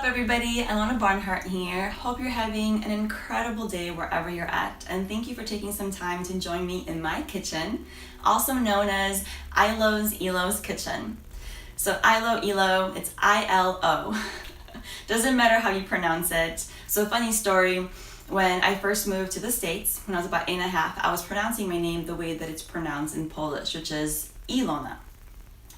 everybody? Ilona Barnhart here. Hope you're having an incredible day wherever you're at, and thank you for taking some time to join me in my kitchen, also known as Ilo's Kitchen. So Ilo, it's I-L-O. Doesn't matter how you pronounce it. So funny story, when I first moved to the States, when I was about 8.5, I was pronouncing my name the way that it's pronounced in Polish, which is Ilona.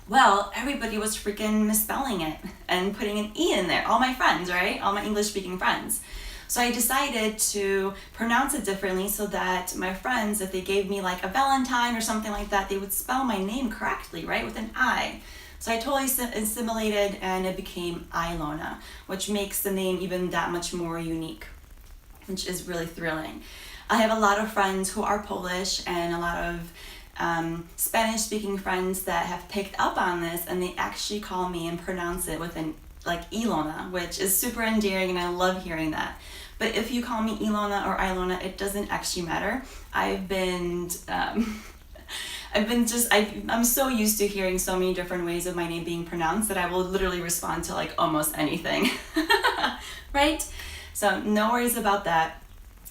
Well, everybody was freaking misspelling it and putting an E in there. All my friends, right? All my English-speaking friends. So I decided to pronounce it differently so that my friends, if they gave me like a Valentine or something like that, they would spell my name correctly, right? With an I. So I totally assimilated and it became Ilona, which makes the name even that much more unique, which is really thrilling. I have a lot of friends who are Polish and a lot of Spanish-speaking friends that have picked up on this, and they actually call me and pronounce it with an like Ilona, which is super endearing, and I love hearing that. But if you call me Ilona or Ilona, it doesn't actually matter. I'm so used to hearing so many different ways of my name being pronounced that I will literally respond to like almost anything, right? So no worries about that,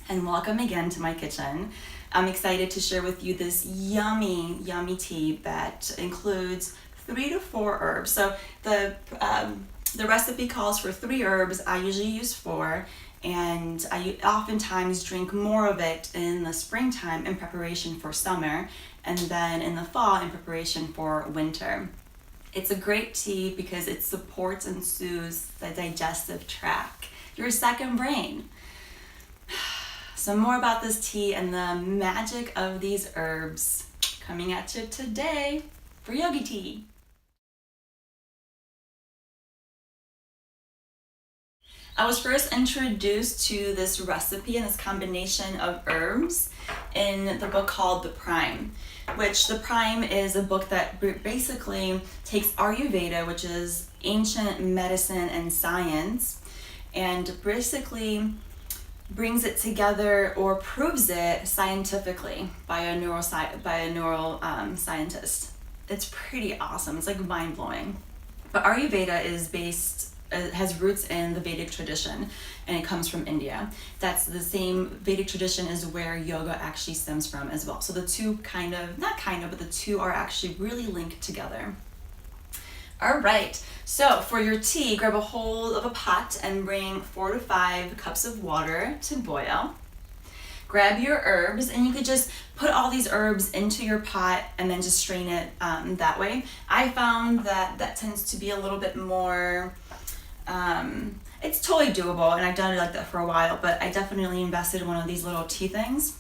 and welcome again to my kitchen. I'm excited to share with you this yummy tea that includes 3 to 4 herbs. So the recipe calls for 3 herbs. I usually use 4, and I oftentimes drink more of it in the springtime in preparation for summer, and then in the fall in preparation for winter. It's a great tea because it supports and soothes the digestive tract, your second brain. So more about this tea and the magic of these herbs coming at you today for Yogi Tea. I was first introduced to this recipe and this combination of herbs in the book called The Prime, which The Prime is a book that basically takes Ayurveda, which is ancient medicine and science, and basically brings it together or proves it scientifically by a neural scientist. It's pretty awesome. It's like mind-blowing. But Ayurveda is has roots in the Vedic tradition, and it comes from India. That's the same Vedic tradition is where yoga actually stems from as well. So the two but the two are actually really linked together. All right, so for your tea, grab a hold of a pot and bring 4 to 5 cups of water to boil. Grab your herbs, and you could just put all these herbs into your pot and then just strain it that way. I found that tends to be a little bit more, it's totally doable, and I've done it like that for a while, but I definitely invested in one of these little tea things,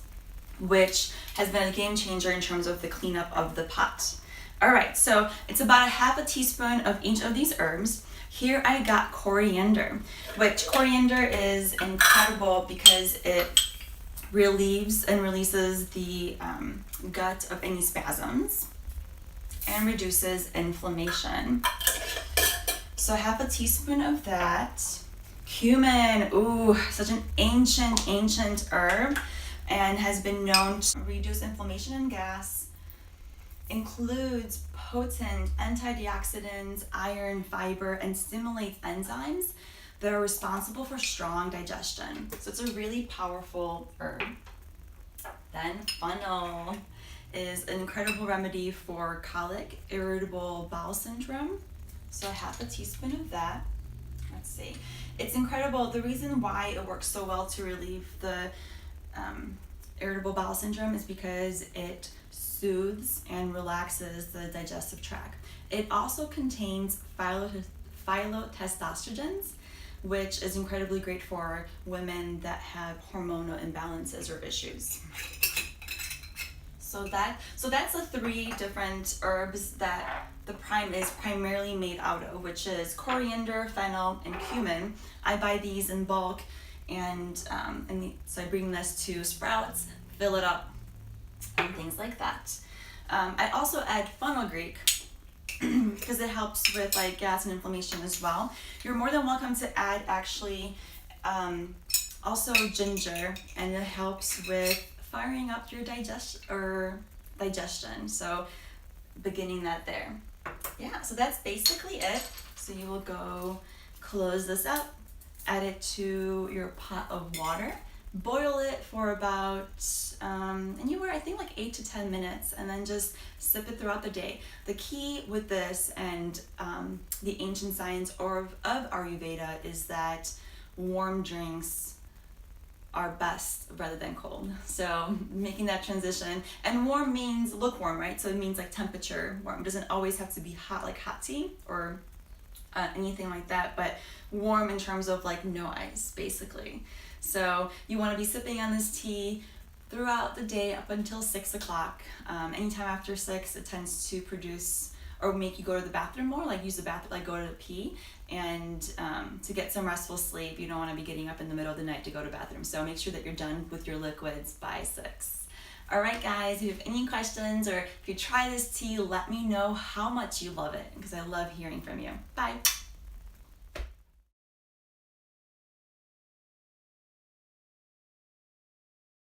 which has been a game changer in terms of the cleanup of the pot. All right, so it's about 1/2 teaspoon of each of these herbs. Here I got coriander, which coriander is incredible because it relieves and releases the gut of any spasms and reduces inflammation. So 1/2 teaspoon of that. Cumin, ooh, such an ancient herb, and has been known to reduce inflammation and gas. Includes potent antioxidants, iron, fiber, and stimulates enzymes that are responsible for strong digestion. So it's a really powerful herb. Then fennel is an incredible remedy for colic, irritable bowel syndrome. So 1/2 teaspoon of that. Let's see. It's incredible. The reason why it works so well to relieve the irritable bowel syndrome is because it soothes and relaxes the digestive tract. It also contains phytoestrogens, which is incredibly great for women that have hormonal imbalances or issues. So that's the 3 different herbs that the Prime is primarily made out of, which is coriander, fennel, and cumin. I buy these in bulk, and so I bring this to Sprouts, fill it up, and things like that. I also add fenugreek because it helps with like gas and inflammation as well. You're more than welcome to add actually also ginger, and it helps with firing up your digestion. So beginning that there. Yeah, so that's basically it. So you will go close this up, add it to your pot of water, boil it for about anywhere, I think like 8 to 10 minutes, and then just sip it throughout the day. The key with this and the ancient science of Ayurveda is that warm drinks are best rather than cold. So making that transition, and warm means lukewarm, right? So it means like temperature warm. It doesn't always have to be hot like hot tea or anything like that, but warm in terms of like no ice, basically. So you want to be sipping on this tea throughout the day up until 6 o'clock. Anytime after 6, it tends to produce or make you go to the bathroom more, like use the bathroom, like go to the pee, and to get some restful sleep. You don't want to be getting up in the middle of the night to go to the bathroom. So make sure that you're done with your liquids by 6. All right, guys, if you have any questions or if you try this tea, let me know how much you love it, because I love hearing from you. Bye.